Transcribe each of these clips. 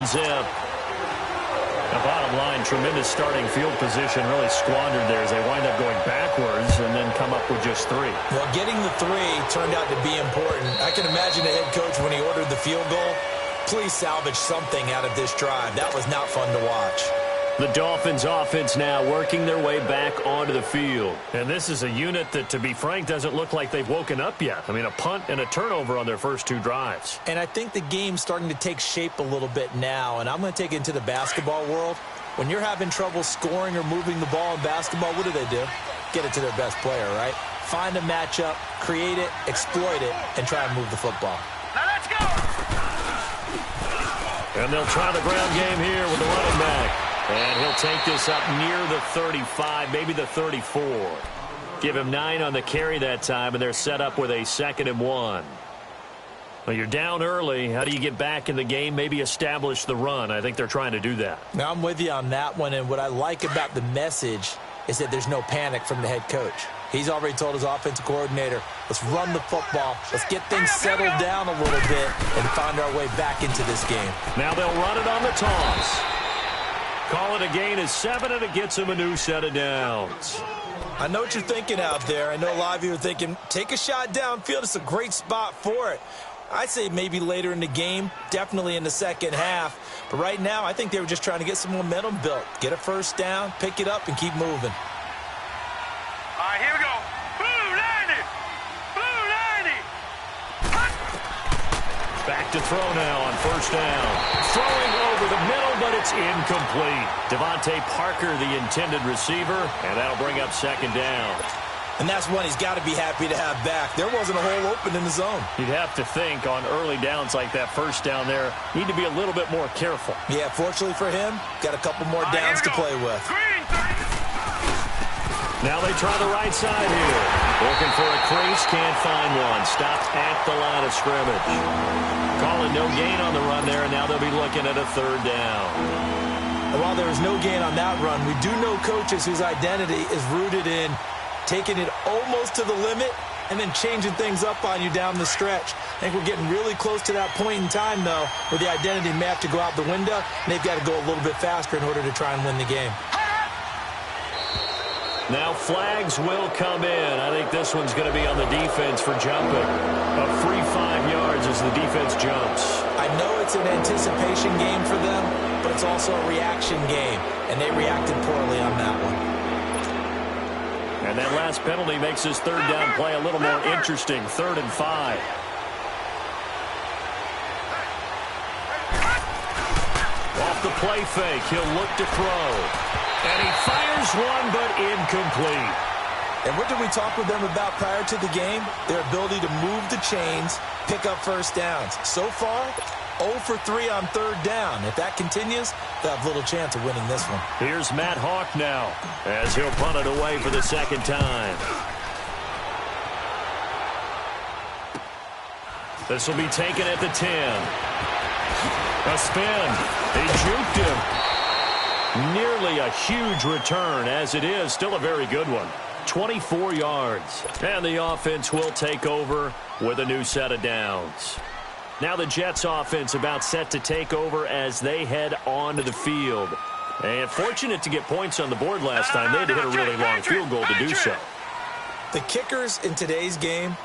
zip. The bottom line, tremendous starting field position, really squandered there as they wind up going backwards and then come up with just 3. Well, getting the 3 turned out to be important. I can imagine the head coach when he ordered the field goal. Please salvage something out of this drive. That was not fun to watch. The Dolphins offense now working their way back onto the field. And this is a unit that, to be frank, doesn't look like they've woken up yet. I mean, a punt and a turnover on their first 2 drives. And I think the game's starting to take shape a little bit now. And I'm going to take it into the basketball world. When you're having trouble scoring or moving the ball in basketball, what do? Get it to their best player, right? Find a matchup, create it, exploit it, and try and move the football. Now let's go! And they'll try the ground game here with the running back. And he'll take this up near the 35, maybe the 34. Give him 9 on the carry that time, and they're set up with a 2nd and 1. Well, you're down early. How do you get back in the game? Maybe establish the run. I think they're trying to do that. Now, I'm with you on that one, and what I like about the message is that there's no panic from the head coach. He's already told his offensive coordinator, let's run the football, let's get things settled down a little bit, and find our way back into this game. Now they'll run it on the toss. Call it a gain of 7, and it gets him a new set of downs. I know what you're thinking out there. I know a lot of you are thinking, take a shot downfield. It's a great spot for it. I'd say maybe later in the game, definitely in the second half. But right now, I think they were just trying to get some momentum built. Get a first down, pick it up, and keep moving. All right, here we go. Blue 90! Blue 90! Back to throw now on first down. Throwing over the middle, but it's incomplete. Devontae Parker, the intended receiver, and that'll bring up 2nd down. And that's one he's got to be happy to have back. There wasn't a hole open in the zone. You'd have to think on early downs like that first down there, need to be a little bit more careful. Yeah, fortunately for him, got a couple more downs to play with. Green 30. Now they try the right side here. Looking for a crease, can't find one. Stopped at the line of scrimmage. Calling no gain on the run there, and now they'll be looking at a 3rd down. And while there was no gain on that run, we do know coaches whose identity is rooted in taking it almost to the limit and then changing things up on you down the stretch. I think we're getting really close to that point in time, though, where the identity may have to go out the window, and they've got to go a little bit faster in order to try and win the game. Now flags will come in. I think this one's going to be on the defense for jumping. A free 5 yards as the defense jumps. I know it's an anticipation game for them, but it's also a reaction game, and they reacted poorly on that one. And that last penalty makes his 3rd down play a little more interesting. 3rd and 5. Off the play fake, he'll look to throw. And he fires one, but incomplete. And what did we talk with them about prior to the game? Their ability to move the chains, pick up first downs. So far, 0 for 3 on 3rd down. If that continues, they'll have little chance of winning this one. Here's Matt Hawk now as he'll punt it away for the 2nd time. This will be taken at the 10. A spin. They juked him. Nearly a huge return. As it is, still a very good one. 24 yards. And the offense will take over with a new set of downs. Now the Jets offense about set to take over as they head onto the field. And fortunate to get points on the board last time. They had to hit a really long field goal to do so. The kickers in today's game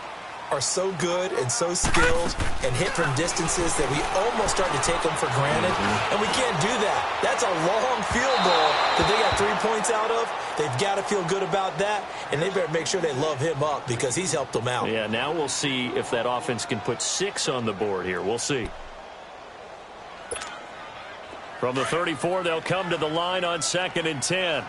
are so good and so skilled and hit from distances that we almost start to take them for granted. And we can't do that. That's a long field goal that they got 3 points out of. They've got to feel good about that, and they better make sure they love him up because he's helped them out. Yeah, now we'll see if that offense can put 6 on the board here. We'll see. From the 34, they'll come to the line on 2nd and 10.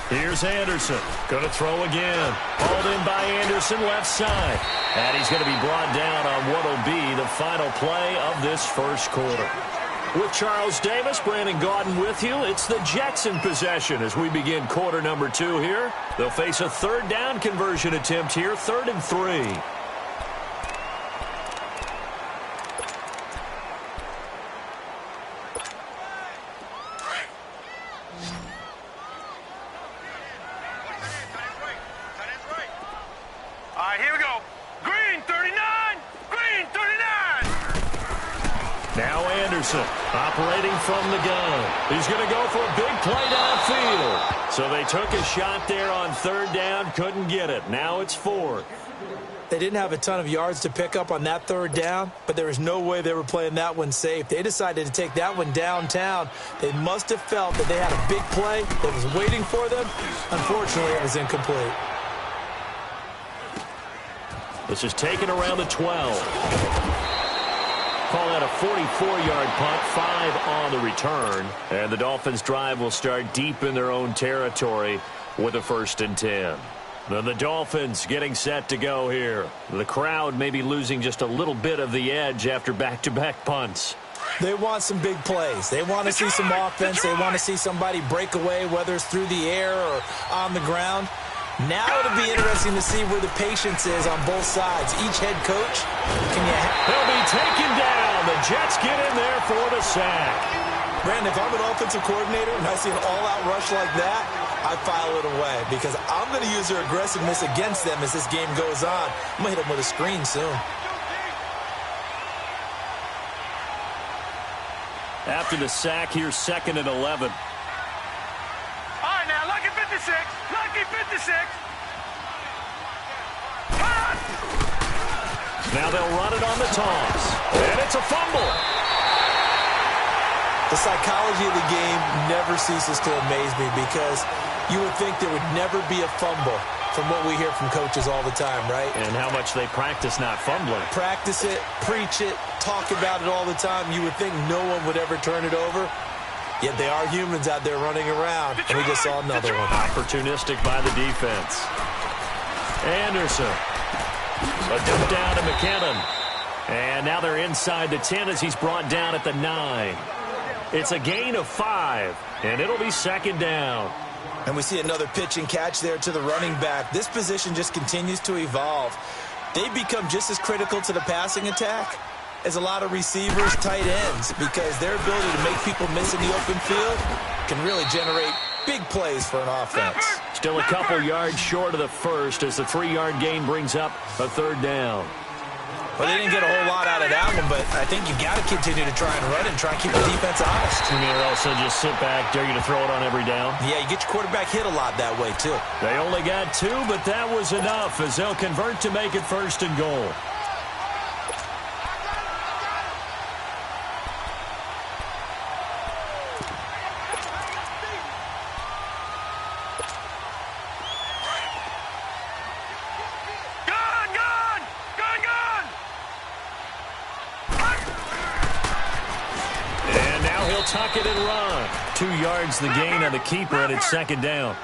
Here's Anderson. Going to throw again. Hauled in by Anderson, left side. And he's going to be brought down on what will be the final play of this first quarter. With Charles Davis, Brandon Gaudin with you. It's the Jets in possession as we begin quarter number 2 here. They'll face a 3rd down conversion attempt here, 3rd and 3. All right, here we go. Green 39. Green 39. Now Anderson operating from the gun. He's going to go for a big play downfield. So they took a shot there on third down, couldn't get it. Now it's fourth. They didn't have a ton of yards to pick up on that third down, but there was no way they were playing that one safe. They decided to take that one downtown. They must have felt that they had a big play that was waiting for them. Unfortunately, it was incomplete. This is taken around the 12. Call that a 44-yard punt, 5 on the return. And the Dolphins' drive will start deep in their own territory with a 1st and 10. Then the Dolphins getting set to go here. The crowd may be losing just a little bit of the edge after back-to-back punts. They want some big plays. They want to see some offense. They want to see somebody break away, whether it's through the air or on the ground. Now it'll be interesting to see where the patience is on both sides. Each head coach, they'll be taken down. The Jets get in there for the sack. Brandon, if I'm an offensive coordinator and I see an all-out rush like that, I file it away because I'm going to use their aggressiveness against them as this game goes on. I'm going to hit them with a screen soon. After the sack, here's 2nd and 11. All right, now, lucky 56. Lucky 56. Cut! Now they'll run it on the toss. And it's a fumble. The psychology of the game never ceases to amaze me because you would think there would never be a fumble from what we hear from coaches all the time, right? And how much they practice not fumbling. Practice it, preach it, talk about it all the time. You would think no one would ever turn it over. Yet they are humans out there running around, and we just saw another one. Opportunistic by the defense. Anderson. A dump down to McKinnon. And now they're inside the 10 as he's brought down at the 9. It's a gain of 5, and it'll be 2nd down. And we see another pitch and catch there to the running back. This position just continues to evolve. They become just as critical to the passing attack as a lot of receivers, tight ends, because their ability to make people miss in the open field can really generate big plays for an offense. Still a couple yards short of the first as the 3-yard gain brings up a 3rd down. Well, they didn't get a whole lot out of that one, but I think you got to continue to try and run and try and keep the defense honest. You mean also just sit back, dare you to throw it on every down? Yeah, you get your quarterback hit a lot that way, too. They only got 2, but that was enough as they'll convert to make it 1st and goal. Tuck it and run. 2 yards the gain on the keeper, and it's 2nd down.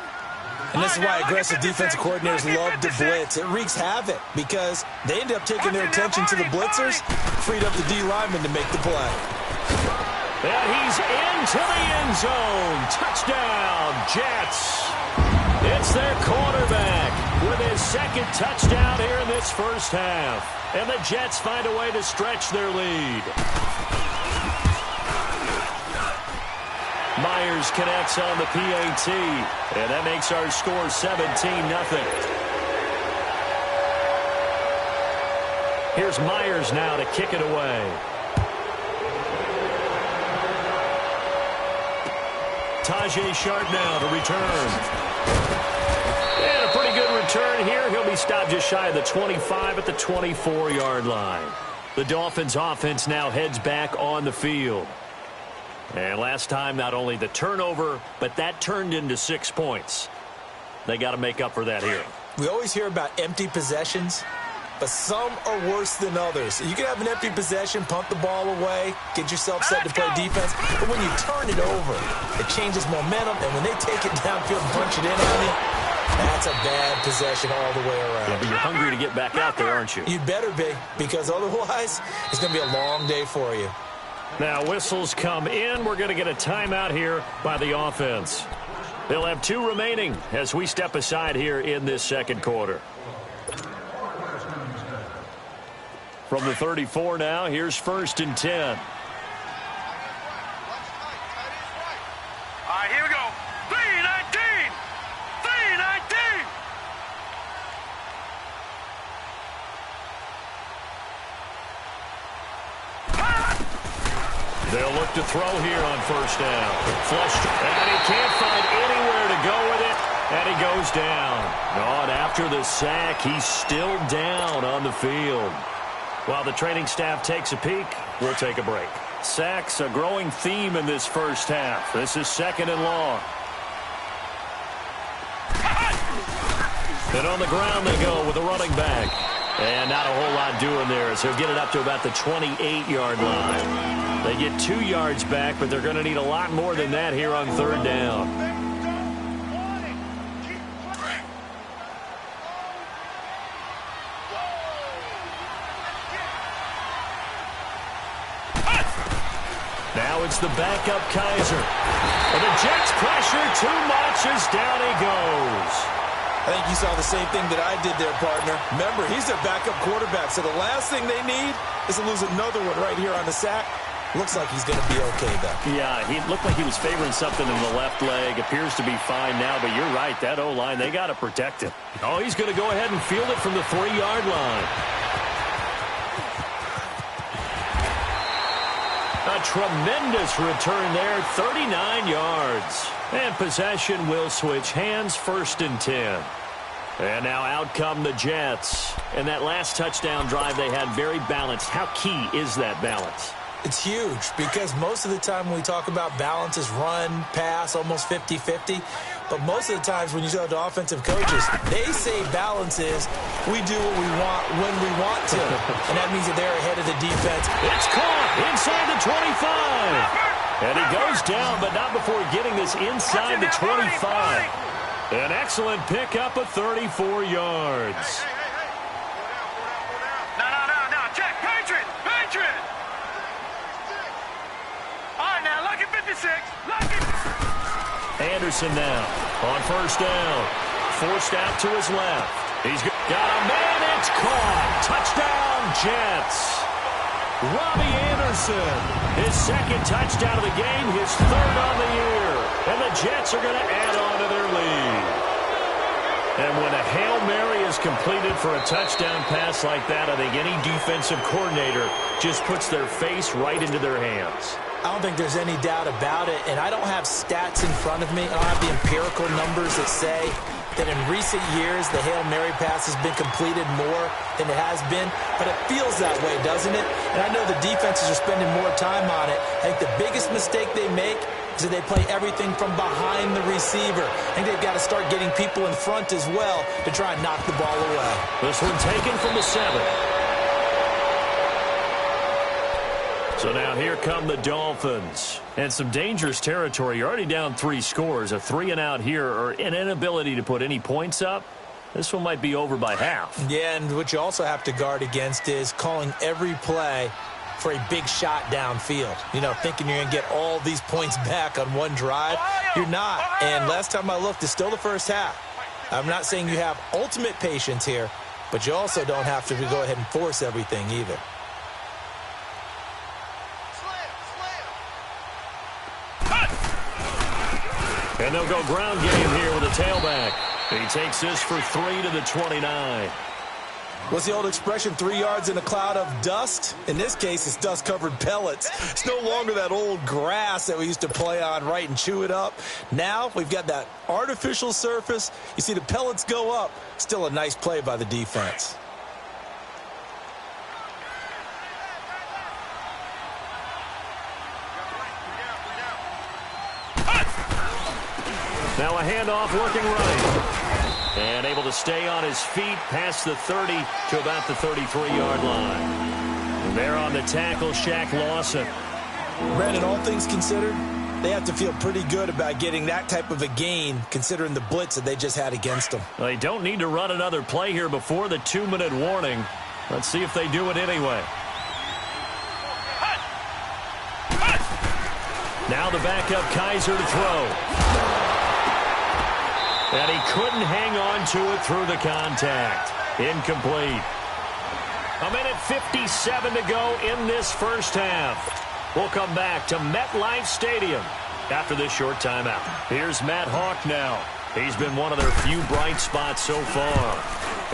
And this is why aggressive defensive coordinators love to blitz. It wreaks havoc because they end up taking their attention to the blitzers, freed up the D lineman to make the play. And he's into the end zone. Touchdown, Jets. It's their quarterback with his 2nd touchdown here in this first half. And the Jets find a way to stretch their lead. Myers connects on the PAT, and that makes our score 17-0. Here's Myers now to kick it away. Tajay Sharp now to return. And a pretty good return here. He'll be stopped just shy of the 25 at the 24-yard line. The Dolphins' offense now heads back on the field. And last time, not only the turnover, but that turned into 6 points. They got to make up for that here. We always hear about empty possessions, but some are worse than others. You can have an empty possession, punt the ball away, get yourself set to play defense, but when you turn it over, it changes momentum, and when they take it downfield and punch it in on you, that's a bad possession all the way around. Yeah, but you're hungry to get back out there, aren't you? You'd better be, because otherwise, it's going to be a long day for you. Now whistles come in. We're going to get a timeout here by the offense. They'll have 2 remaining as we step aside here in this 2nd quarter. From the 34 now, here's 1st and 10. All right, here we go. 3-19. 3-19. They'll look to throw here on first down. Flushed, and he can't find anywhere to go with it, and he goes down. Oh, and after the sack, he's still down on the field. While the training staff takes a peek, we'll take a break. Sacks, a growing theme in this first half. This is 2nd and long. And on the ground they go with a running back. And not a whole lot doing there, as he'll get it up to about the 28-yard line. They get 2 yards back, but they're going to need a lot more than that here on 3rd down. Now it's the backup Kaiser. And the Jets pressure too much as down he goes. I think you saw the same thing that I did there, partner. Remember, he's their backup quarterback, so the last thing they need is to lose another one right here on the sack. Looks like he's going to be okay, though. Yeah, he looked like he was favoring something in the left leg. Appears to be fine now, but you're right. That O-line, they got to protect him. Oh, he's going to go ahead and field it from the 3-yard line. A tremendous return there, 39 yards. And possession will switch hands, 1st and 10. And now out come the Jets. And that last touchdown drive they had very balanced. How key is that balance? It's huge because most of the time when we talk about balance is run, pass, almost 50-50. But most of the times when you talk to offensive coaches, they say balance is we do what we want when we want to. And that means that they're ahead of the defense. It's caught inside the 25. And he goes down, but not before getting this inside the 25. An excellent pickup of 34 yards. No, check. Patriot. All right, now, lucky 56. Lucky. Anderson now on first down. Forced out to his left. He's got a man. It's caught. Touchdown, Jets. Robbie Anderson, his 2nd touchdown of the game, his 3rd on the year. And the Jets are going to add on to their lead. And when a Hail Mary is completed for a touchdown pass like that, I think any defensive coordinator just puts their face right into their hands. I don't think there's any doubt about it, and I don't have stats in front of me. I don't have the empirical numbers that say that in recent years the Hail Mary pass has been completed more than it has been, but it feels that way, doesn't it? And I know the defenses are spending more time on it. I think the biggest mistake they make is that they play everything from behind the receiver. I think they've got to start getting people in front as well to try and knock the ball away. This one taken from the 7. So now here come the Dolphins. And some dangerous territory. You're already down 3 scores. A 3-and-out here, or an inability to put any points up. This one might be over by half. Yeah, and what you also have to guard against is calling every play for a big shot downfield. You know, thinking you're going to get all these points back on one drive. You're not. And last time I looked, it's still the first half. I'm not saying you have ultimate patience here, but you also don't have to go ahead and force everything either. And they'll go ground game here with a tailback. He takes this for 3 to the 29. What's the old expression, 3 yards in a cloud of dust? In this case, it's dust-covered pellets. It's no longer that old grass that we used to play on, right, and chew it up. Now we've got that artificial surface. You see the pellets go up. Still a nice play by the defense. Now a handoff working right. And able to stay on his feet past the 30 to about the 33-yard line. And there on the tackle, Shaq Lawson. Brandon, all things considered, they have to feel pretty good about getting that type of a gain, considering the blitz that they just had against them. They don't need to run another play here before the 2-minute warning. Let's see if they do it anyway. Now the backup Kaiser to throw. And he couldn't hang on to it through the contact. Incomplete. 1:57 to go in this first half. We'll come back to MetLife Stadium after this short timeout. Here's Matt Hawk now. He's been one of their few bright spots so far.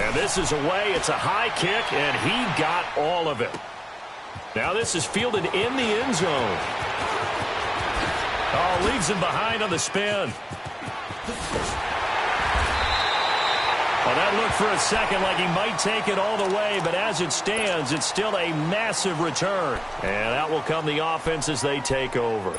And this is away. It's a high kick, and he got all of it. Now this is fielded in the end zone. Oh, leaves him behind on the spin. Well, that looked for a second like he might take it all the way, but as it stands, it's still a massive return. And out will come the offense as they take over.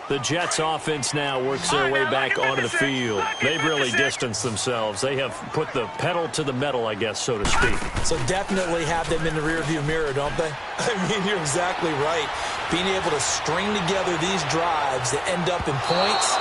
The Jets offense now works their way back onto the field. They've really distanced themselves. They have put the pedal to the metal, I guess, so to speak. So definitely have them in the rearview mirror, don't they? I mean, you're exactly right. Being able to string together these drives that end up in points,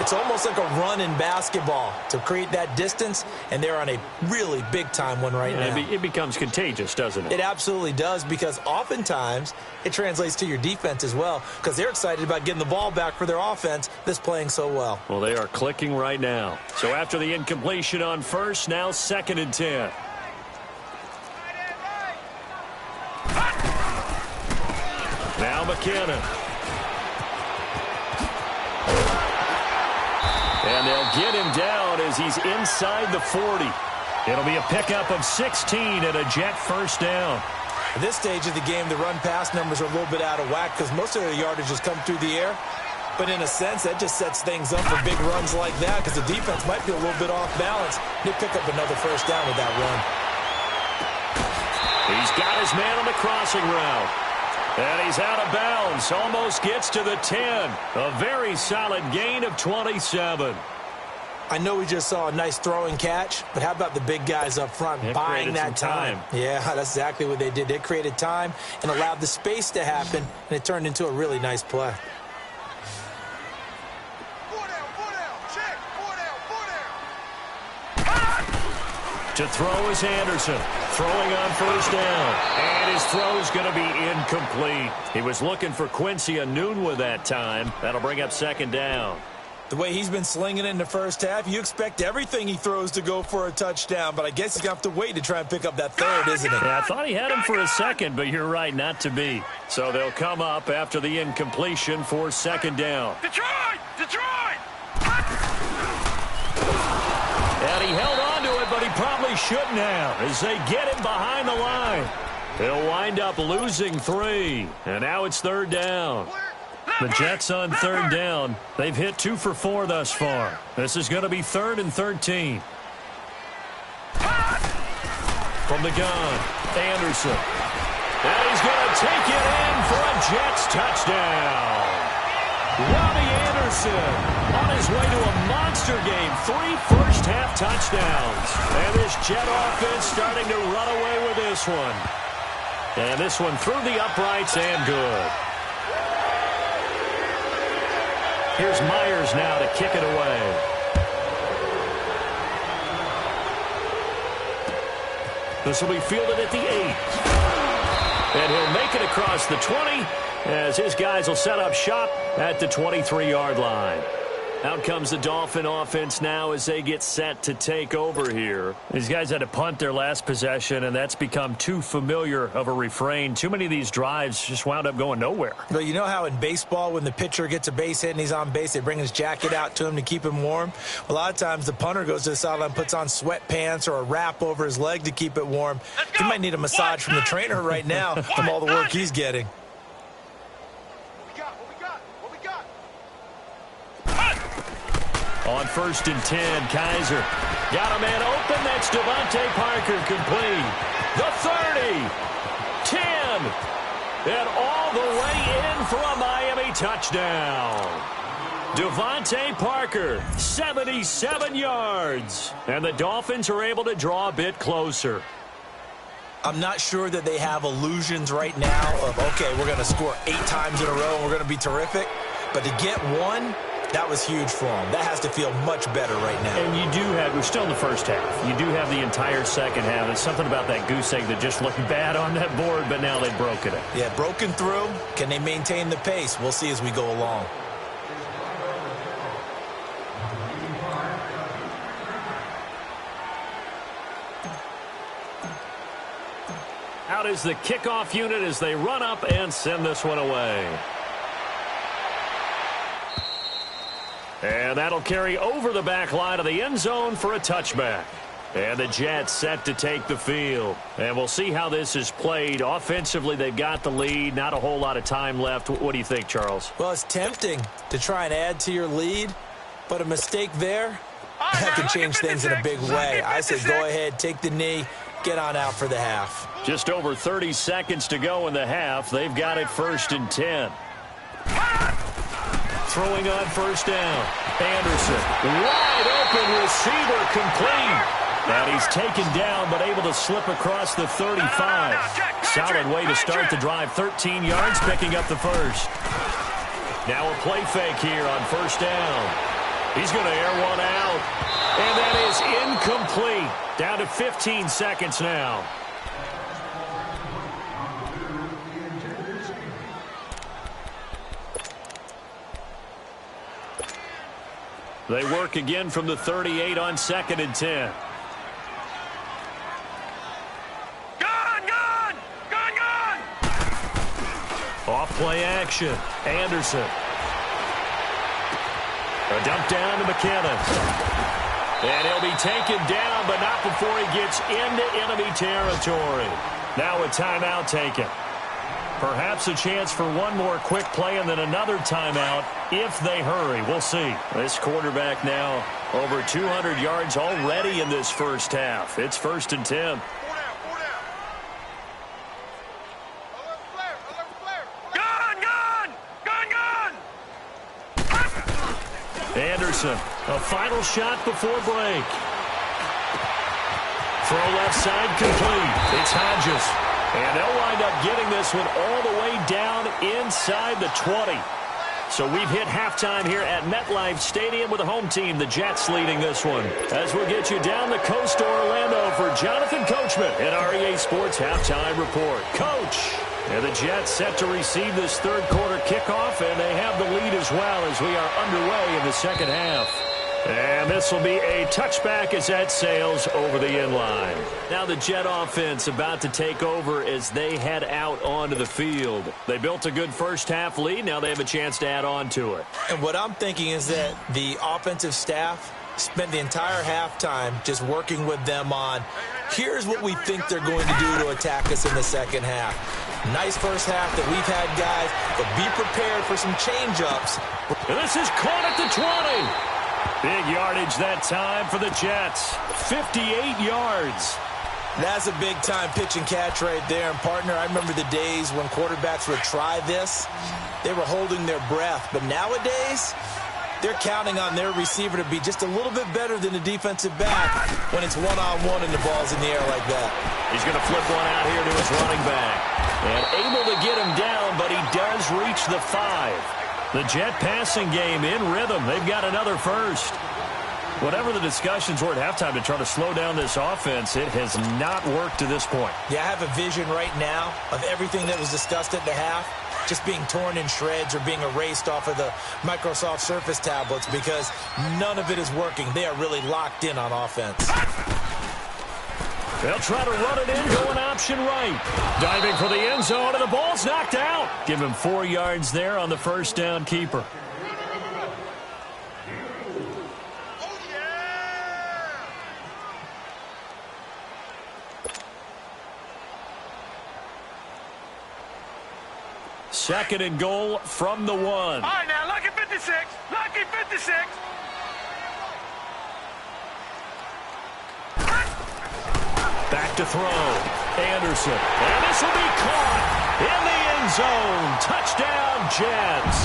it's almost like a run in basketball to create that distance, and they're on a really big-time one right now. It becomes contagious, doesn't it? It absolutely does, because oftentimes it translates to your defense as well, because they're excited about getting the ball back for their offense that's playing so well. Well, they are clicking right now. So after the incompletion on first, now 2nd and 10. Now McKinnon. And they'll get him down as he's inside the 40. It'll be a pickup of 16 and a Jet first down. At this stage of the game, the run-pass numbers are a little bit out of whack because most of the yardage has come through the air. But in a sense, that just sets things up for big runs like that because the defense might be a little bit off balance. They pick up another first down with that run. He's got his man on the crossing route. And he's out of bounds. Almost gets to the 10. A very solid gain of 27. I know we just saw a nice throwing catch, but how about the big guys up front buying that time? Yeah, that's exactly what they did. They created time and allowed the space to happen, and it turned into a really nice play. To throw is Anderson. Throwing on first down. And his throw's going to be incomplete. He was looking for Quincy Enunwa that time. That'll bring up 2nd down. The way he's been slinging in the first half, you expect everything he throws to go for a touchdown, but I guess he's going to have to wait to try and pick up that third, isn't he? Yeah, I thought he had him for a second, but you're right, not to be. So they'll come up after the incompletion for 2nd down. Detroit! Detroit! And he held on to it, but he probably shouldn't have as they get him behind the line. He'll wind up losing 3, and now it's 3rd down. The Jets on 3rd down. They've hit 2 for 4 thus far. This is going to be 3rd and 13. From the gun, Anderson. And he's going to take it in for a Jets touchdown. Robbie Anderson on his way to a monster game. 3 first-half touchdowns. And this Jet offense starting to run away with this one. And this one through the uprights and good. Here's Myers now to kick it away. This will be fielded at the 8. And he'll make it across the 20 as his guys will set up shop at the 23-yard line. Out comes the Dolphin offense now as they get set to take over here. These guys had to punt their last possession, and that's become too familiar of a refrain. Too many of these drives just wound up going nowhere. Well, you know how in baseball when the pitcher gets a base hit and he's on base, they bring his jacket out to him to keep him warm? A lot of times the punter goes to the sideline, puts on sweatpants or a wrap over his leg to keep it warm. He might need a massage from the trainer right now from all the work he's getting. On 1st and 10, Kaiser got a man open. That's Devontae Parker complete. The 30, 10, and all the way in for a Miami touchdown. Devontae Parker, 77 yards. And the Dolphins are able to draw a bit closer. I'm not sure that they have illusions right now of, okay, we're going to score 8 times in a row and we're going to be terrific. But to get one, that was huge for them. That has to feel much better right now. And you do have, we're still in the first half. You do have the entire second half. There's something about that goose egg that just looked bad on that board, but now they've broken it. Yeah, broken through. Can they maintain the pace? We'll see as we go along. Out is the kickoff unit as they run up and send this one away. And that'll carry over the back line of the end zone for a touchback. And the Jets set to take the field. And we'll see how this is played. Offensively, they've got the lead. Not a whole lot of time left. What do you think, Charles? Well, it's tempting to try and add to your lead, but a mistake there, that can change things in a big way. I say go ahead, take the knee, get on out for the half. Just over 30 seconds to go in the half. They've got it 1st and 10. Throwing on 1st down. Anderson, wide open receiver, complete. And he's taken down but able to slip across the 35. Solid way to start the drive. 13 yards, picking up the first. Now a play fake here on 1st down. He's going to air one out. And that is incomplete. Down to 15 seconds now. They work again from the 38 on 2nd and 10. Off play action. Anderson. A dump down to McKinnon. And he'll be taken down, but not before he gets into enemy territory. Now a timeout taken. Perhaps a chance for one more quick play and then another timeout if they hurry. We'll see. This quarterback now over 200 yards already in this first half. It's 1st and 10. Anderson, a final shot before break. Throw left side complete. It's Hodges. And they'll wind up getting this one all the way down inside the 20. So we've hit halftime here at MetLife Stadium with the home team, the Jets, leading this one. As we'll get you down the coast to Orlando for Jonathan Coachman at REA Sports Halftime Report. Coach! And the Jets set to receive this third quarter kickoff, and they have the lead as well as we are underway in the second half. And this will be a touchback as that sails over the inline. Now the Jet offense about to take over as they head out onto the field. They built a good first half lead. Now they have a chance to add on to it. And what I'm thinking is that the offensive staff spent the entire halftime just working with them on, here's what we think they're going to do to attack us in the second half. Nice first half that we've had, guys, but be prepared for some change-ups. And this is caught at the 20. Big yardage that time for the Jets. 58 yards. That's a big-time pitch and catch right there. And, partner, I remember the days when quarterbacks would try this. They were holding their breath. But nowadays, they're counting on their receiver to be just a little bit better than the defensive back when it's one-on-one and the ball's in the air like that. He's going to flip one out here to his running back. And able to get him down, but he does reach the 5. The Jet passing game in rhythm. They've got another first. Whatever the discussions were at halftime to try to slow down this offense, it has not worked to this point. Yeah, I have a vision right now of everything that was discussed at the half just being torn in shreds or being erased off of the Microsoft Surface tablets because none of it is working. They are really locked in on offense. They'll try to run it in, going option right. Diving for the end zone, and the ball's knocked out. Give him 4 yards there on the first down keeper. Second and goal from the 1. All right, now, lucky 56. Lucky 56. Back to throw. Anderson. And this will be caught in the end zone. Touchdown, Jets.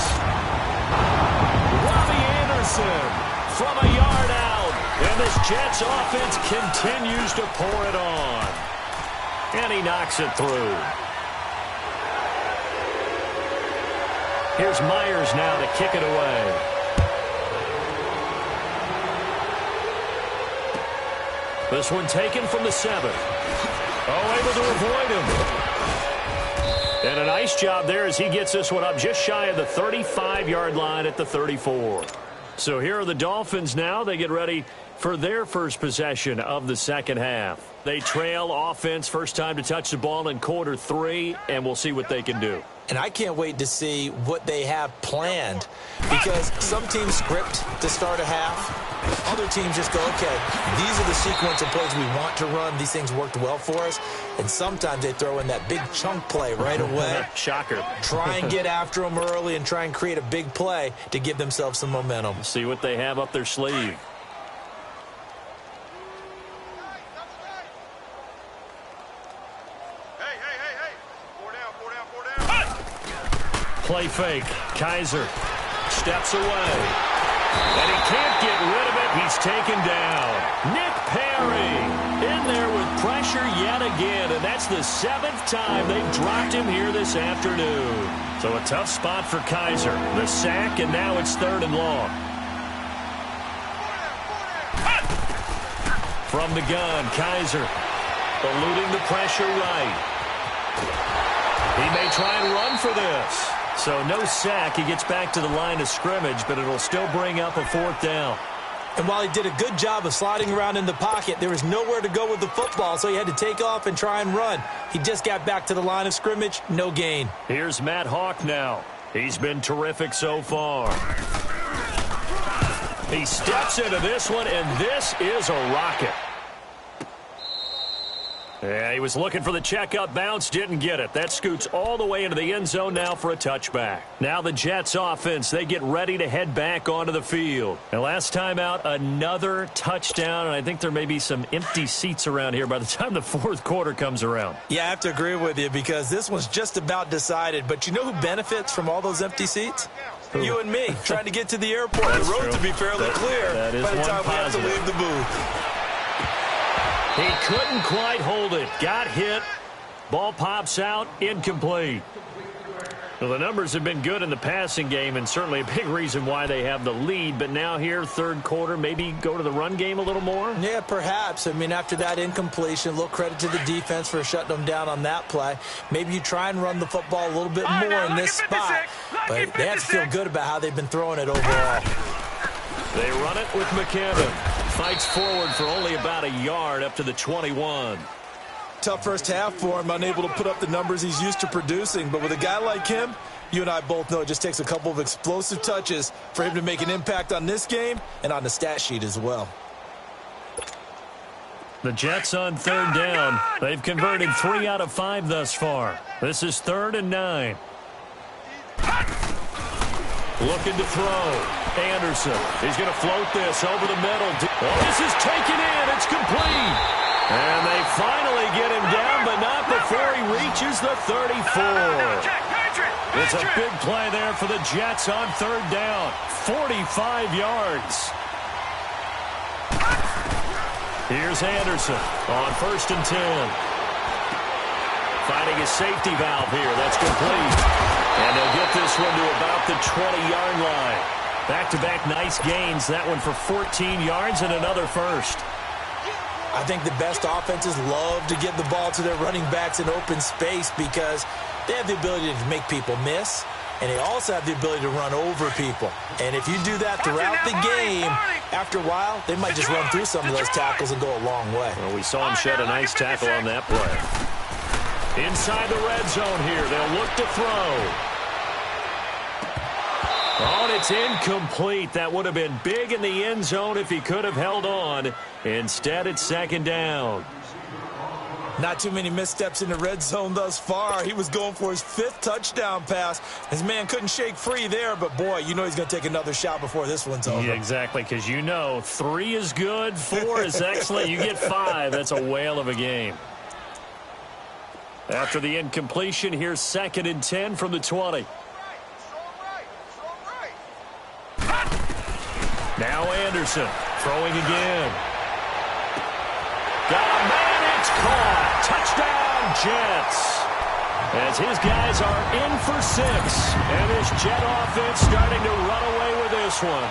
Robbie Anderson from a yard out. And this Jets offense continues to pour it on. And he knocks it through. Here's Myers now to kick it away. This one taken from the 7. Oh, able to avoid him. And a nice job there as he gets this one up just shy of the 35-yard line at the 34. So here are the Dolphins now. They get ready for their first possession of the second half. They trail offense, first time to touch the ball in quarter 3, and we'll see what they can do. And I can't wait to see what they have planned, because some teams script to start a half. Other teams just go, okay, these are the sequence of plays we want to run. These things worked well for us. And sometimes they throw in that big chunk play right away. Shocker. Try and get after them early and try and create a big play to give themselves some momentum. See what they have up their sleeve. Play fake. Kaiser steps away. And he can't get rid of it. He's taken down. Nick Perry in there with pressure yet again. And that's the 7th time they've dropped him here this afternoon. So a tough spot for Kaiser. The sack, and now it's 3rd and long. From the gun, Kaiser eluding the pressure right. He may try and run for this. So no sack. He gets back to the line of scrimmage, but it'll still bring up a 4th down. And while he did a good job of sliding around in the pocket, there was nowhere to go with the football, so he had to take off and try and run. He just got back to the line of scrimmage, no gain. Here's Matt Hawk now. He's been terrific so far. He steps into this one, and this is a rocket. Yeah, he was looking for the checkup bounce, didn't get it. That scoots all the way into the end zone now for a touchback. Now the Jets offense, they get ready to head back onto the field. And last time out, another touchdown, and I think there may be some empty seats around here by the time the 4th quarter comes around. Yeah, I have to agree with you, because this one's just about decided. But you know who benefits from all those empty seats? Who? You and me, trying to get to the airport. That's the road true. to be fairly clear by the time we have to leave the booth. He couldn't quite hold it. Got hit. Ball pops out. Incomplete. Well, the numbers have been good in the passing game, and certainly a big reason why they have the lead. But now here, 3rd quarter, maybe go to the run game a little more? Yeah, perhaps. I mean, after that incompletion, a little credit to the defense for shutting them down on that play. Maybe you try and run the football a little bit more in this spot. But they have to feel good about how they've been throwing it overall. They run it with McKinnon. Fights forward for only about a yard up to the 21. Tough first half for him, unable to put up the numbers he's used to producing. But with a guy like him, you and I both know it just takes a couple of explosive touches for him to make an impact on this game and on the stat sheet as well. The Jets on 3rd down. They've converted 3 out of 5 thus far. This is 3rd and 9. Looking to throw. Anderson. He's going to float this over the middle. Oh, this is taken in. It's complete. And they finally get him down, but not before he reaches the 34. It's a big play there for the Jets on 3rd down. 45 yards. Here's Anderson on 1st and 10. Finding a safety valve here. That's complete. And they'll get this one to about the 20-yard line. Back-to-back nice gains. That one for 14 yards and another first. I think the best offenses love to get the ball to their running backs in open space because they have the ability to make people miss, and they also have the ability to run over people. And if you do that throughout the game, after a while, they might just run through some of those tackles and go a long way. Well, we saw him shed a nice tackle on that play. Inside the red zone here, they'll look to throw. Oh, and it's incomplete. That would have been big in the end zone if he could have held on. Instead, it's 2nd down. Not too many missteps in the red zone thus far. He was going for his 5th touchdown pass. His man couldn't shake free there, but boy, you know he's going to take another shot before this one's over. Yeah, exactly, because you know 3 is good, 4 is excellent. You get 5. That's a whale of a game. After the incompletion, here's 2nd and 10 from the 20. Now Anderson throwing again. Got a man, it's caught. Touchdown, Jets. As his guys are in for 6. And this Jet offense starting to run away with this one.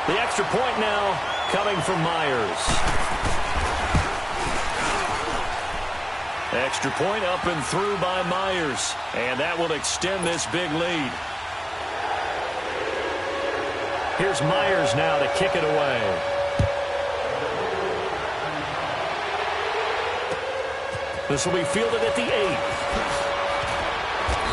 The extra point now coming from Myers. Extra point up and through by Myers. And that will extend this big lead. Here's Myers now to kick it away. This will be fielded at the 8.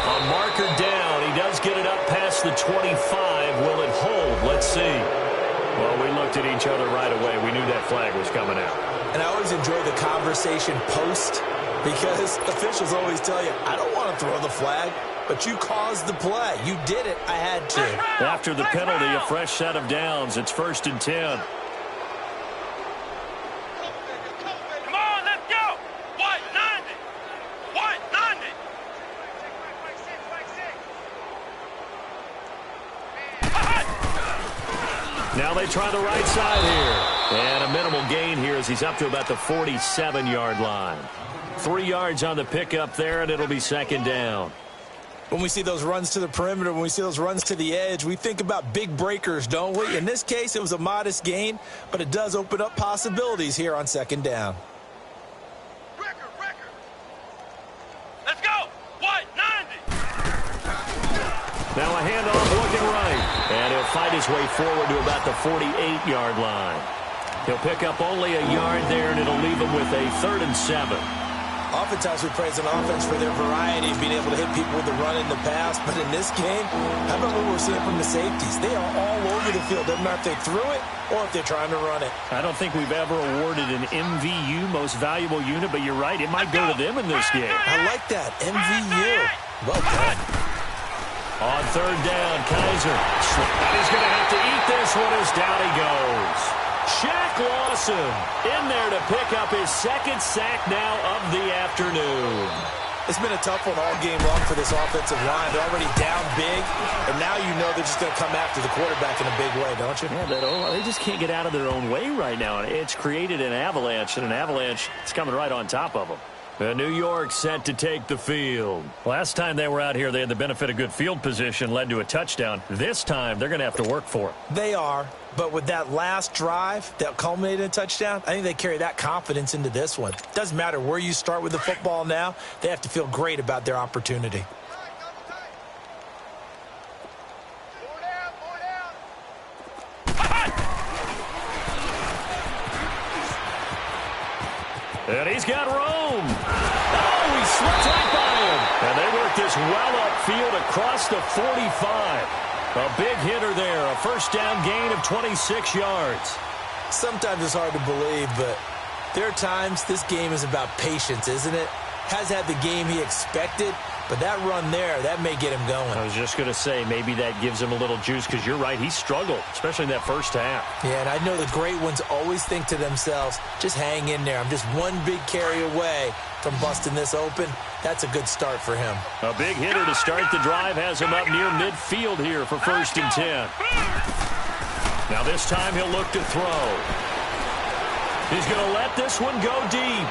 A marker down. He does get it up past the 25. Will it hold? Let's see. Well, we looked at each other right away. We knew that flag was coming out. And I always enjoy the conversation post because officials always tell you, I don't want to throw the flag, but you caused the play. You did it. I had to. After the penalty, a fresh set of downs. It's 1st and 10. Come on, let's go. White 90. White 90. Now they try the right side here. And a minimal gain here as he's up to about the 47-yard line. 3 yards on the pickup there, and it'll be 2nd down. When we see those runs to the perimeter, when we see those runs to the edge, we think about big breakers, don't we? In this case, it was a modest gain, but it does open up possibilities here on 2nd down. Let's go. White 90. Now a handoff looking right. And he'll fight his way forward to about the 48-yard line. He'll pick up only a yard there, and it'll leave him with a 3rd and 7. Oftentimes we praise an offense for their variety of being able to hit people with the run in the pass, but in this game, how about what we're seeing from the safeties? They are all over the field. Doesn't matter if they threw it or if they're trying to run it. I don't think we've ever awarded an MVU, most valuable unit, but you're right, it might go to them in this game. I like that, MVU. Well done. On 3rd down, Kaiser. And he's going to have to eat this one as down he goes. Shaq Lawson in there to pick up his 2nd sack now of the afternoon. It's been a tough one all game long for this offensive line. They're already down big, and now you know they're just going to come after the quarterback in a big way, don't you? Yeah, they just can't get out of their own way right now. It's created an avalanche, and an avalanche is coming right on top of them. New York set to take the field. Last time they were out here, they had the benefit of good field position, led to a touchdown. This time, they're going to have to work for it. They are, but with that last drive that culminated in a touchdown, I think they carry that confidence into this one. Doesn't matter where you start with the football now, they have to feel great about their opportunity. And he's got room. Oh, he slipped right by him. And they work this well upfield across the 45. A big hitter there. A 1st down gain of 26 yards. Sometimes it's hard to believe, but there are times this game is about patience, isn't it? Has had the game he expected, but that run there, that may get him going. I was just going to say, maybe that gives him a little juice because you're right, he struggled, especially in that 1st half. Yeah, and I know the great ones always think to themselves, just hang in there. I'm just one big carry away from busting this open. That's a good start for him. A big hitter to start the drive has him up near midfield here for 1st and 10. Now this time he'll look to throw. He's going to let this one go deep.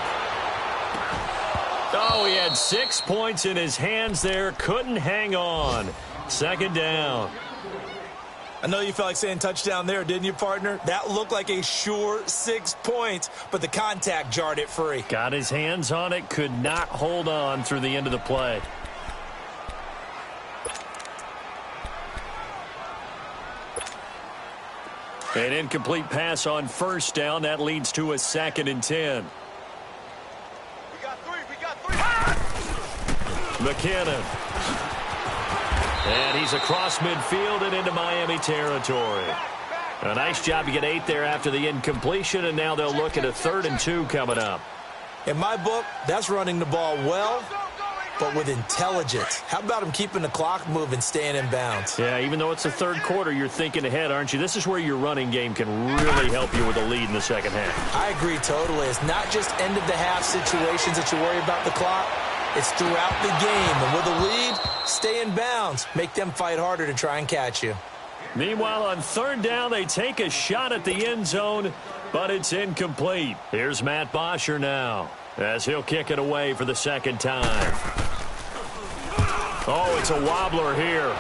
Oh, he had 6 points in his hands there. Couldn't hang on. 2nd down. I know you felt like saying touchdown there, didn't you, partner? That looked like a sure 6 points, but the contact jarred it free. Got his hands on it, could not hold on through the end of the play. An incomplete pass on 1st down. That leads to a 2nd and 10. McKinnon. And he's across midfield and into Miami territory. A nice job to get 8 there after the incompletion, and now they'll look at a 3rd and 2 coming up. In my book, that's running the ball well, but with intelligence. How about him keeping the clock moving, staying in bounds? Yeah, even though it's the 3rd quarter, you're thinking ahead, aren't you? This is where your running game can really help you with a lead in the 2nd half. I agree totally. It's not just end-of-the-half situations that you worry about the clock. It's throughout the game. And with a lead, stay in bounds. Make them fight harder to try and catch you. Meanwhile, on 3rd down, they take a shot at the end zone, but it's incomplete. Here's Matt Bosher now as he'll kick it away for the 2nd time. Oh, it's a wobbler here.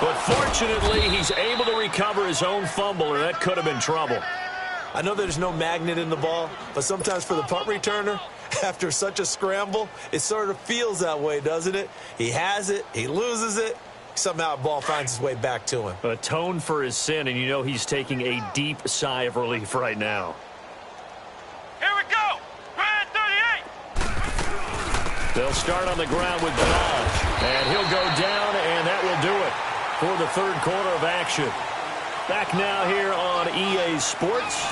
But fortunately, he's able to recover his own fumble, or that could have been trouble. I know there's no magnet in the ball, but sometimes for the punt returner, after such a scramble, it sort of feels that way, doesn't it? He has it, he loses it, Somehow the ball finds its way back to him. Atone for his sin, and you know he's taking a deep sigh of relief right now. Here we go. Grand 38. They'll start on the ground with Dodge, and he'll go down, and that will do it for the third quarter of action. Back now here on EA Sports,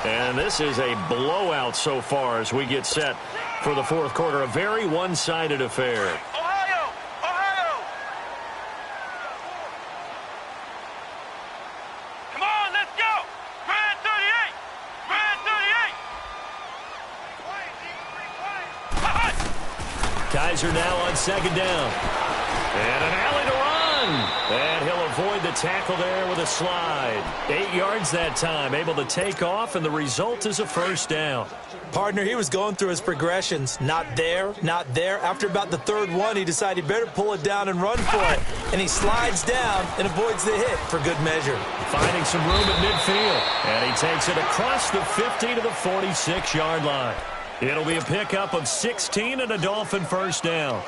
and this is a blowout so far as we get set for the fourth quarter. A very one-sided affair. Ohio. Ohio. Come on, let's go. Grand 38. Grand 38. Kaiser now on second down. And an alley to run. And he'll avoid the tackle there with a slide. 8 yards that time, able to take off, and the result is a first down. Partner, he was going through his progressions. Not there, not there. After about the third one, he decided he better pull it down and run for it. And he slides down and avoids the hit for good measure. Finding some room at midfield. And he takes it across the 50 to the 46-yard line. It'll be a pickup of 16 and a Dolphin first down.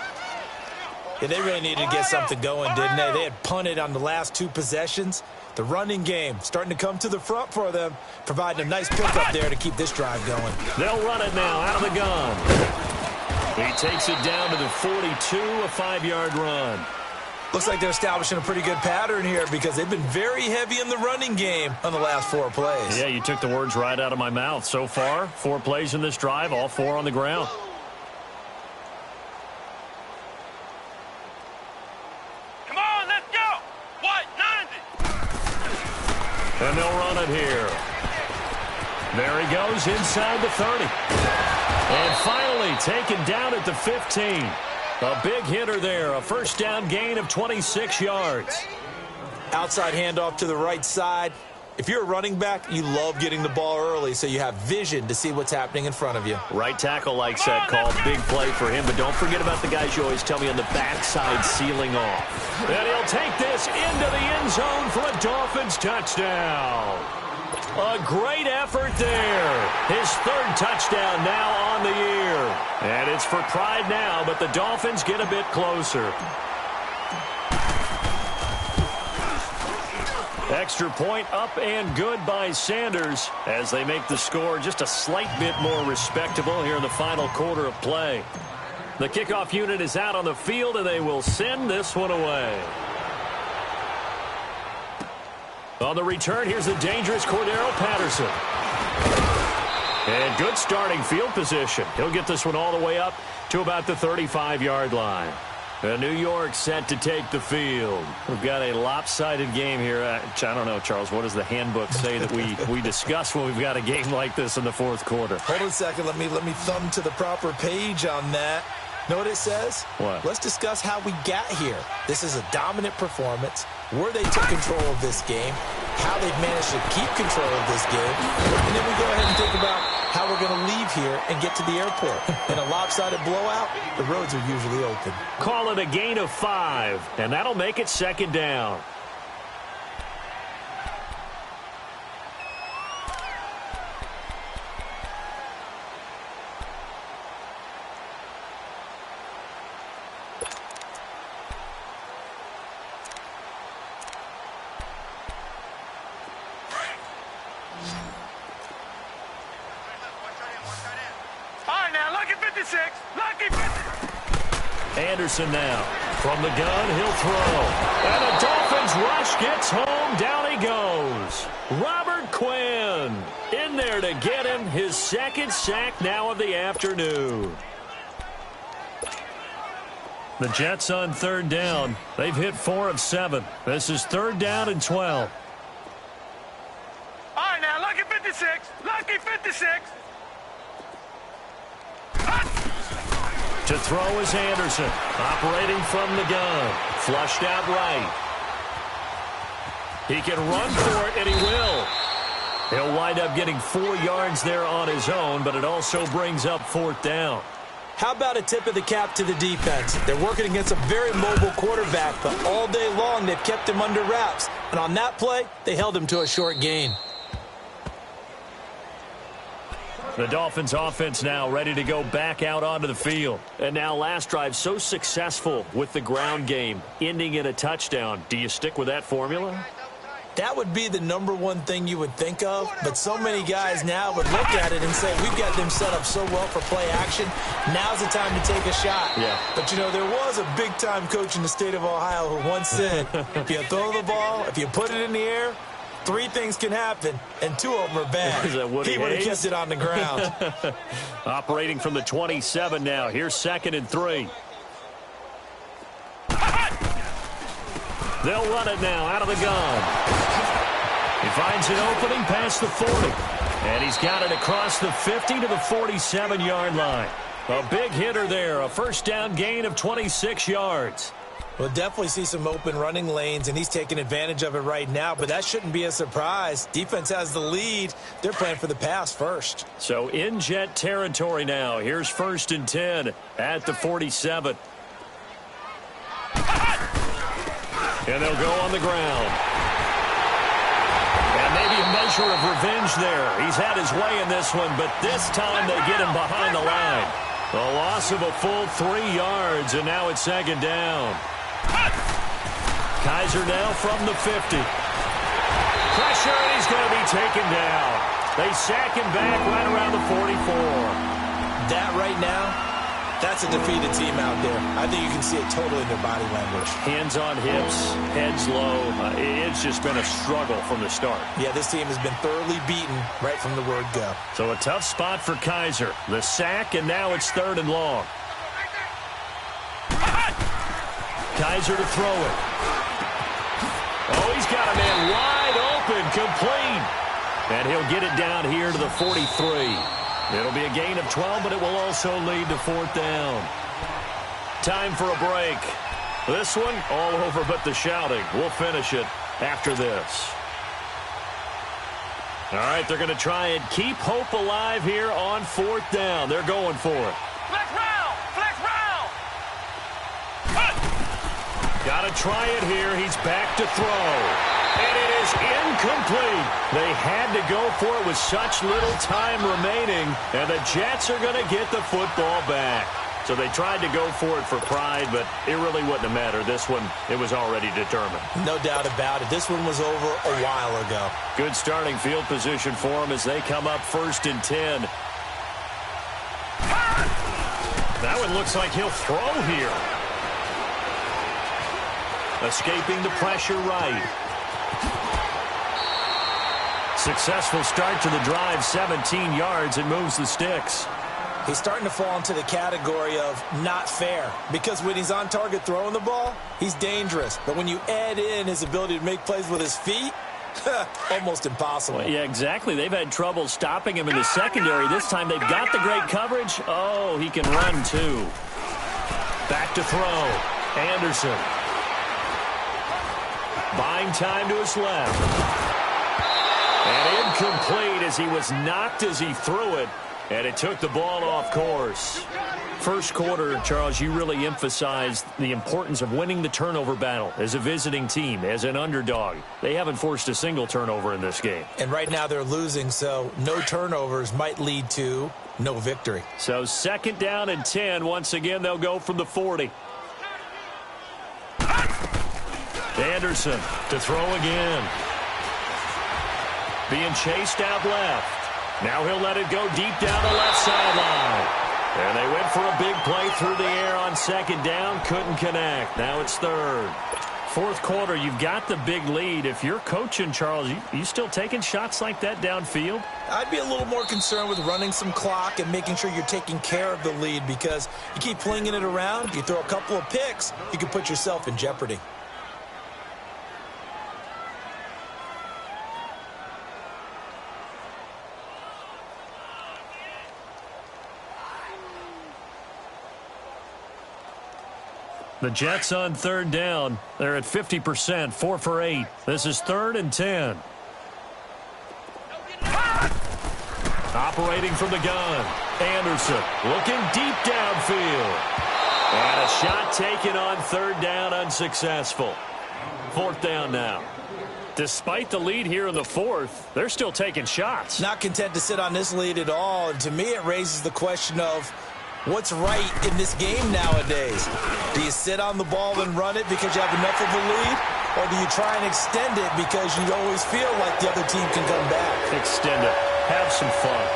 Yeah, they really needed to get something going, didn't they? They had punted on the last 2 possessions. The running game starting to come to the front for them, providing a nice pickup there to keep this drive going. They'll run it now out of the gun. He takes it down to the 42, a 5-yard run. Looks like they're establishing a pretty good pattern here because they've been very heavy in the running game on the last 4 plays. Yeah, you took the words right out of my mouth. So far, 4 plays in this drive, all 4 on the ground. And they'll run it here. There he goes inside the 30. And finally taken down at the 15. A big hitter there. A first down gain of 26 yards. Outside handoff to the right side. If you're a running back, you love getting the ball early so you have vision to see what's happening in front of you. Right tackle likes that call. Big play for him. But don't forget about the guys you always tell me on the backside sealing off. And he'll take this into the end zone for a Dolphins touchdown. A great effort there. His 3rd touchdown now on the year. And it's for pride now, but the Dolphins get a bit closer. Extra point up and good by Sanders as they make the score just a slight bit more respectable here in the final quarter of play. The kickoff unit is out on the field, and they will send this one away. On the return, here's the dangerous Cordero Patterson. And good starting field position. He'll get this one all the way up to about the 35-yard line. New York set to take the field. We've got a lopsided game here. I don't know, Charles, what does the handbook say that we discuss when we've got a game like this in the fourth quarter? Hold on a second. Let me thumb to the proper page on that. Know what it says? What? Let's discuss how we got here. This is a dominant performance, where they took control of this game, how they've managed to keep control of this game, and then we go ahead and think about how we're going to leave here and get to the airport. In a lopsided blowout, the roads are usually open. Call it a gain of 5, and that'll make it second down. Anderson now. From the gun, he'll throw. And the Dolphins rush gets home. Down he goes. Robert Quinn in there to get him his 2nd sack now of the afternoon. The Jets on 3rd down. They've hit 4 of 7. This is 3rd down and 12. All right, now, lucky 56. Lucky 56. To throw is Anderson, operating from the gun, flushed out right. He can run for it, and he will. He'll wind up getting 4 yards there on his own, but it also brings up 4th down. How about a tip of the cap to the defense? They're working against a very mobile quarterback, but all day long they've kept him under wraps. And on that play, they held him to a short gain. The Dolphins offense now ready to go back out onto the field. And now last drive so successful with the ground game, ending in a touchdown. Do you stick with that formula? That would be the number one thing you would think of, but so many guys now would look at it and say, we've got them set up so well for play action. Now's the time to take a shot. Yeah. But, you know, there was a big-time coach in the state of Ohio who once said, if you throw the ball, if you put it in the air, 3 things can happen, and 2 of them are bad. Is that Woody He would have Hayes? kept it on the ground. Operating from the 27 now. Here's 2nd and 3. They'll run it now out of the gun. He finds an opening past the 40. And he's got it across the 50 to the 47-yard line. A big hitter there. A first down gain of 26 yards. We'll definitely see some open running lanes, and he's taking advantage of it right now, but that shouldn't be a surprise. Defense has the lead. They're playing for the pass first. So in Jet territory now. Here's 1st and 10 at the 47. And they'll go on the ground. And maybe a measure of revenge there. He's had his way in this one, but this time they get him behind the line. A loss of a full 3 yards, and now it's 2nd down. Kaiser now from the 50. Pressure, and he's going to be taken down. They sack him back right around the 44. That right now, that's a defeated team out there. I think you can see it totally in their body language. Hands on hips, heads low. It's just been a struggle from the start. Yeah, this team has been thoroughly beaten right from the word go. So a tough spot for Kaiser. The sack, and now it's 3rd and long. Kaiser to throw it. Oh, he's got a man wide open, complete. And he'll get it down here to the 43. It'll be a gain of 12, but it will also lead to 4th down. Time for a break. This one all over but the shouting. We'll finish it after this. All right, they're going to try and keep hope alive here on 4th down. They're going for it. Flex round! Flex round! Got to try it here. He's back to throw. And it is incomplete. They had to go for it with such little time remaining. And the Jets are going to get the football back. So they tried to go for it for pride, but it really wouldn't have mattered. This one, it was already determined. No doubt about it. This one was over a while ago. Good starting field position for them as they come up 1st and 10. That one looks like he'll throw here. Escaping the pressure right. Successful start to the drive, 17 yards, and moves the sticks. He's starting to fall into the category of not fair, because when he's on target throwing the ball, he's dangerous. But when you add in his ability to make plays with his feet, almost impossible. Well, yeah, exactly. They've had trouble stopping him in the secondary. This time they've got the great coverage. Oh, he can run too. Back to throw. Anderson. Buying time to his left. And incomplete as he was knocked as he threw it. And it took the ball off course. First quarter, Charles, you really emphasized the importance of winning the turnover battle as a visiting team, as an underdog. They haven't forced a single turnover in this game. And right now they're losing, so no turnovers might lead to no victory. So 2nd down and 10. Once again, they'll go from the 40. Anderson to throw again. Being chased out left. Now he'll let it go deep down the left sideline. And they went for a big play through the air on 2nd down. Couldn't connect. Now it's 3rd. 4th quarter, you've got the big lead. If you're coaching, Charles, you still taking shots like that downfield? I'd be a little more concerned with running some clock and making sure you're taking care of the lead, because you keep flinging it around, you throw a couple of picks, you can put yourself in jeopardy. The Jets on 3rd down. They're at 50%, 4 for 8. This is 3rd and 10. Operating from the gun. Anderson looking deep downfield. And a shot taken on 3rd down, unsuccessful. 4th down now. Despite the lead here in the fourth, they're still taking shots. Not content to sit on this lead at all. And to me, it raises the question of what's right in this game nowadays. Do you sit on the ball and run it because you have enough of a lead? Or do you try and extend it because you always feel like the other team can come back? Extend it. Have some fun.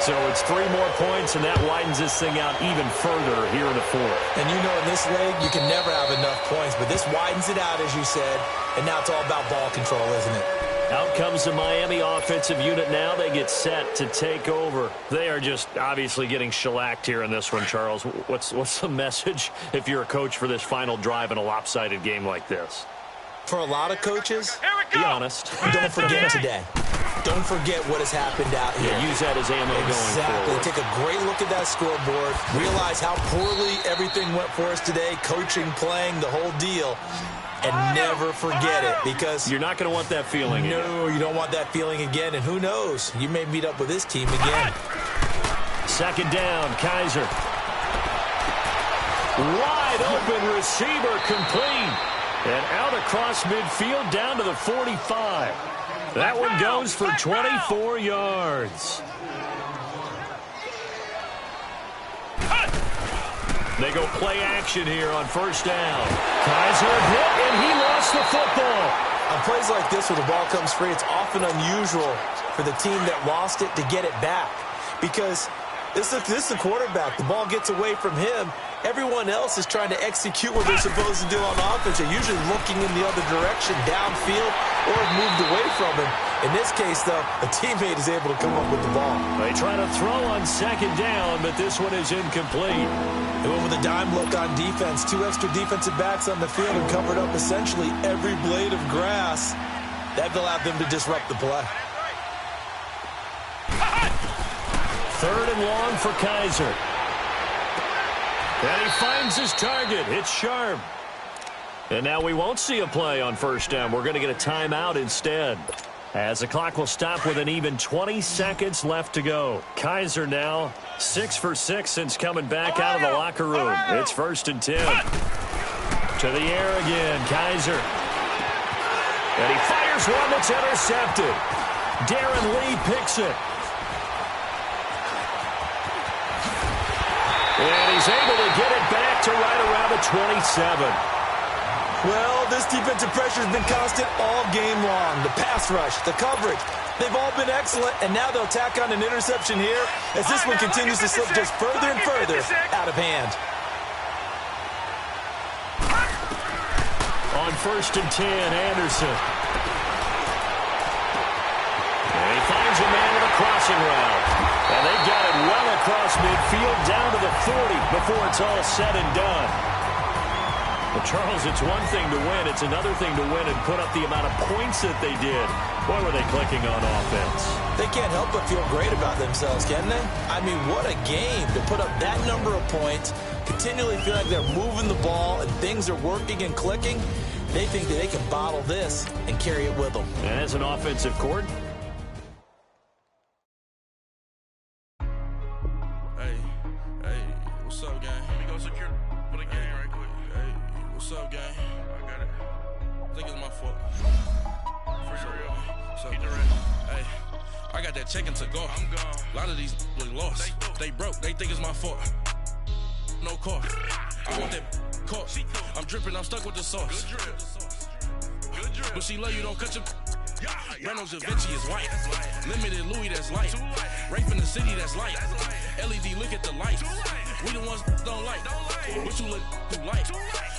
So it's 3 more points, and that widens this thing out even further here in the fourth. And you know in this league, you can never have enough points, but this widens it out, as you said, and now it's all about ball control, isn't it? Out comes the Miami offensive unit now. They get set to take over. They are just obviously getting shellacked here in this one, Charles. What's the message if you're a coach for this final drive in a lopsided game like this? For a lot of coaches, be honest. Don't forget today. Don't forget what has happened out here. Yeah, use that as ammo going forward. Take a great look at that scoreboard. Realize how poorly everything went for us today, coaching, playing, the whole deal. And never forget it, because you're not going to want that feeling again. No, you don't want that feeling again. And who knows? You may meet up with this team again. Second down, Kaiser. Wide open receiver, complete. And out across midfield down to the 45. That one goes for 24 yards. They go play action here on first down. Kaiser hit, and he lost the football. On plays like this where the ball comes free, it's often unusual for the team that lost it to get it back. Because this is the quarterback. The ball gets away from him. Everyone else is trying to execute what they're supposed to do on offense. They're usually looking in the other direction, downfield, or moved away from him. In this case, though, a teammate is able to come up with the ball. They try to throw on second down, but this one is incomplete. They went with a dime look on defense. 2 extra defensive backs on the field and covered up essentially every blade of grass. That allowed them to disrupt the play. Third and long for Kaiser. And he finds his target. It's sharp. And now we won't see a play on first down. We're going to get a timeout instead, as the clock will stop with an even 20 seconds left to go. Kaiser now 6 for 6 since coming back out of the locker room. It's 1st and 10. To the air again, Kaiser. And he fires one that's intercepted. Darren Lee picks it. And he's able to get it back to right around the 27. Well, this defensive pressure has been constant all game long. The pass rush, the coverage, they've all been excellent, and now they'll tack on an interception here as this one continues to slip just further and further out of hand. On 1st and 10, Anderson. And he finds a man with a crossing route. And they got it well across midfield down to the 40 before it's all said and done. Well, Charles, it's one thing to win. It's another thing to win and put up the amount of points that they did. Boy, were they clicking on offense. They can't help but feel great about themselves, can they? I mean, what a game to put up that number of points, continually feel like they're moving the ball and things are working and clicking. They think that they can bottle this and carry it with them. And as an offensive court, what's up, gang? Let me go secure for the game right quick. Hey, what's up, gang? I got it. I think it's my fault. For real. Keep the rest. Hey, I got that check-in to go. I'm gone. A lot of these look lost. They broke. They think it's my fault. No car. I want that caught. I'm dripping. I'm stuck with the sauce. Good drip. But she love you. Don't cut your... Reynolds Da Vinci is white. Limited Louis, that's light. Rape in the city, that's light. LED, look at the lights. We the ones don't like. But you look too light.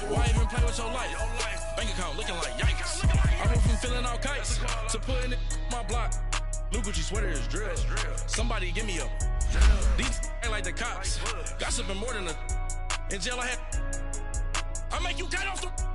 Why even play with your life? Bank account looking like yikes. I went from filling out kites to putting it in my block. Blue Gucci sweater is drill. Somebody give me a. These ain't like the cops. Gossiping more than a. In jail I had. I make you get off the.